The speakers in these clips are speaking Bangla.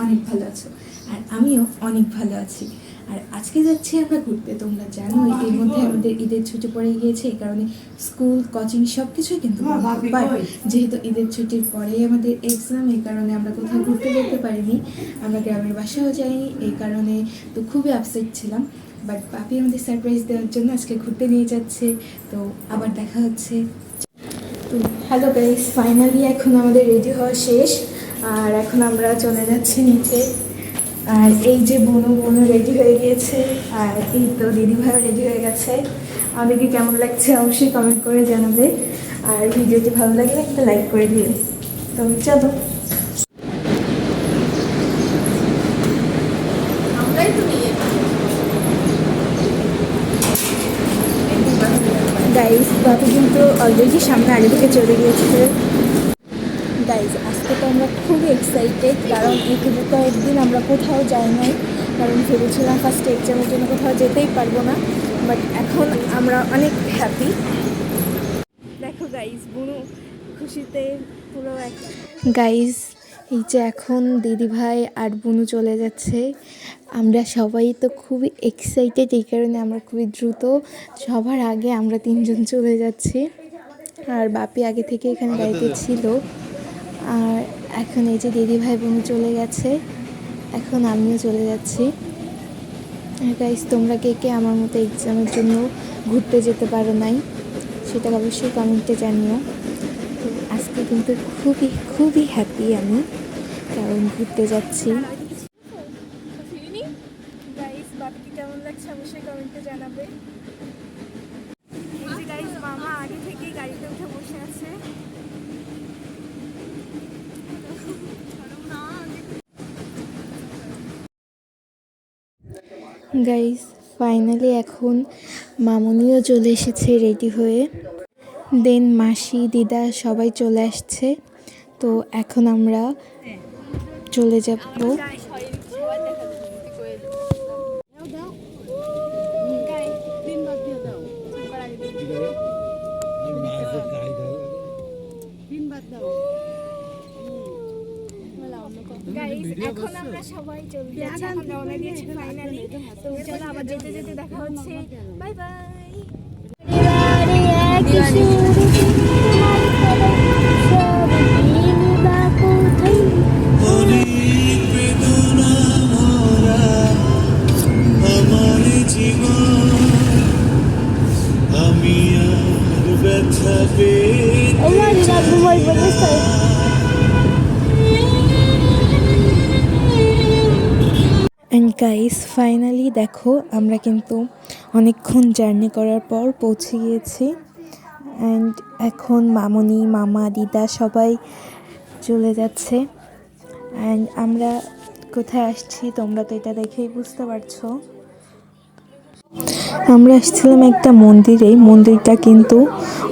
অনেক ভালো আছো আর আমিও অনেক ভালো আছি। আর আজকে যাচ্ছি আমরা ঘুরতে। তোমরা জানো এর মধ্যে আমাদের ঈদের ছুটি পড়ে গিয়েছে, এই কারণে স্কুল কোচিং সব কিছুই কিন্তু বাট যেহেতু ঈদের ছুটির পরেই আমাদের এক্সাম, এই কারণে আমরা কোথাও ঘুরতে যেতে পারিনি, আমরা গ্রামের বাসাও যাইনি, এই কারণে তো খুবই আপসেট ছিলাম। বাট পাপি আমাদের সারপ্রাইজ দেওয়ার জন্য আজকে ঘুরতে নিয়ে যাচ্ছে, তো আবার দেখা হচ্ছে। তো হ্যালো গাইস, ফাইনালি এখন আমাদের রেডি হওয়া শেষ আর এখন আমরা চলে যাচ্ছি নিচে। আর এই যে বোনও রেডি হয়ে গিয়েছে আর এই তো দিদিভাইও রেডি হয়ে গেছে। আমাদেরকে কেমন লাগছে অবশ্যই কমেন্ট করে জানাবে, আর ভিডিওটি ভালো লাগলে একটা লাইক করে দিবে। তো চলো। গাইস বাপি কিন্তু অলরেডি সামনে আগে থেকে চলে গিয়েছে। গাইজ আজকে তো আমরা খুবই এক্সাইটেড, কারণ এখানে কয়েকদিন আমরা কোথাও যাই নাই, কারণ ভেবেছিলাম ফার্স্ট এক্সামের জন্য কোথাও যেতেই পারবো না, বাট এখন আমরা অনেক হ্যাপি। দেখো গাইজ বুনু খুশিতে পুরো এক। গাইজ এই যে এখন দিদিভাই আর বুনু চলে যাচ্ছে, আমরা সবাই তো খুবই এক্সাইটেড, এই কারণে আমরা খুবই দ্রুত সবার আগে আমরা তিনজন চলে যাচ্ছি। আর বাপি আগে থেকে এখানে গাড়িতে ছিল। আর এখন এই যে দিদিভাই বোন চলে গেছে, এখন আমিও চলে যাচ্ছি। গাইস তোমরা কে কে আমার মতো এক্সামের জন্য ঘুরতে যেতে পারো নাই সেটা অবশ্যই কমেন্টে জানিও। তো আজকে কিন্তু খুবই খুবই হ্যাপি আমি, কারণ ঘুরতে যাচ্ছি। গাইস বাপি কেমন লাগছে অবশ্যই কমেন্টে জানাবে। এই যে গাইস মামা আগে থেকেই গাড়িতে উঠে বসে আছে। গাইস ফাইনালি এখন মামুনিও চলে এসেছে রেডি হয়ে, দেন মাসি দিদা সবাই চলে আসছে। তো এখন আমরা চলে যাব। এখন আমরা সবাই চলে যাচ্ছি, এখন রওনা দিয়েছি ফাইনালি। তো চলো আবার যেতে যেতে দেখা হচ্ছে, bye bye. And guys finally দেখো আমরা কিন্তু অনেকক্ষণ জার্নি করার পর পৌঁছে গিয়েছি। অ্যান্ড এখন মামুনি মামা দিদা সবাই চলে যাচ্ছে। অ্যান্ড আমরা কোথায় আসছি তোমরা তো এটা দেখেই বুঝতে পারছো। আমরা আসছিলাম একটা মন্দিরে, মন্দিরটা কিন্তু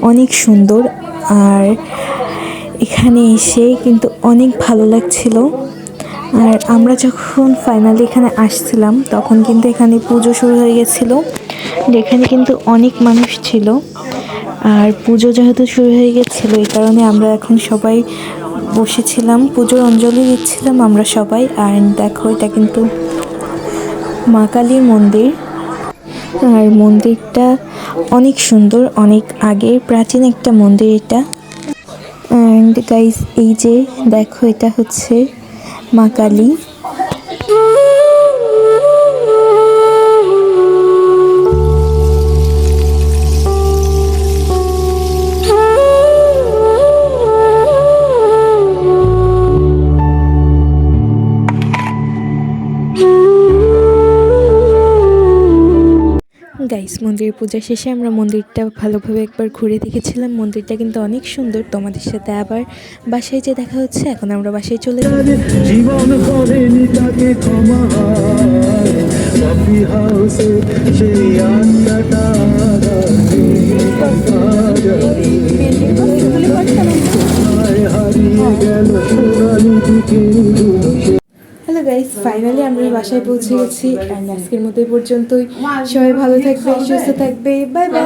অনেক সুন্দর, আর এখানে এসে কিন্তু অনেক ভালো লাগছিল। আর আমরা যখন ফাইনালি এখানে আসছিলাম তখন কিন্তু এখানে পুজো শুরু হয়ে গেছিলো, যেখানে কিন্তু অনেক মানুষ ছিল। আর পুজো যেহেতু শুরু হয়ে গেছিলো এই কারণে আমরা এখন সবাই বসেছিলাম, পুজোর অঞ্জলি দিচ্ছিলাম আমরা সবাই। আর দেখো এটা কিন্তু মা কালীর মন্দির, আর মন্দিরটা অনেক সুন্দর, অনেক আগের প্রাচীন একটা মন্দির এটা। অ্যান্ড গাইস এই যে দেখো এটা হচ্ছে মা কালী। গাইস মন্দিরের পূজা শেষে আমরা মন্দিরটা ভালোভাবে একবার ঘুরে দেখেছিলাম, মন্দিরটা কিন্তু অনেক সুন্দর। তোমাদের সাথে আবার বাসায় যে দেখা হচ্ছে, এখন আমরা বাসায় চলে যাব। জীবন করেনি তাকে ক্ষমা, কফি হাউসে সেই আড্ডাটা হারিয়ে গেল সোনালি দিকে। হ্যালো গাইস ফাইনালি আমরা বাসায় পৌঁছে গেছি, অ্যান্ড আজকের মতো এই পর্যন্তই। সবাই ভালো থাকবে, সুস্থ থাকবে, বাই বাই।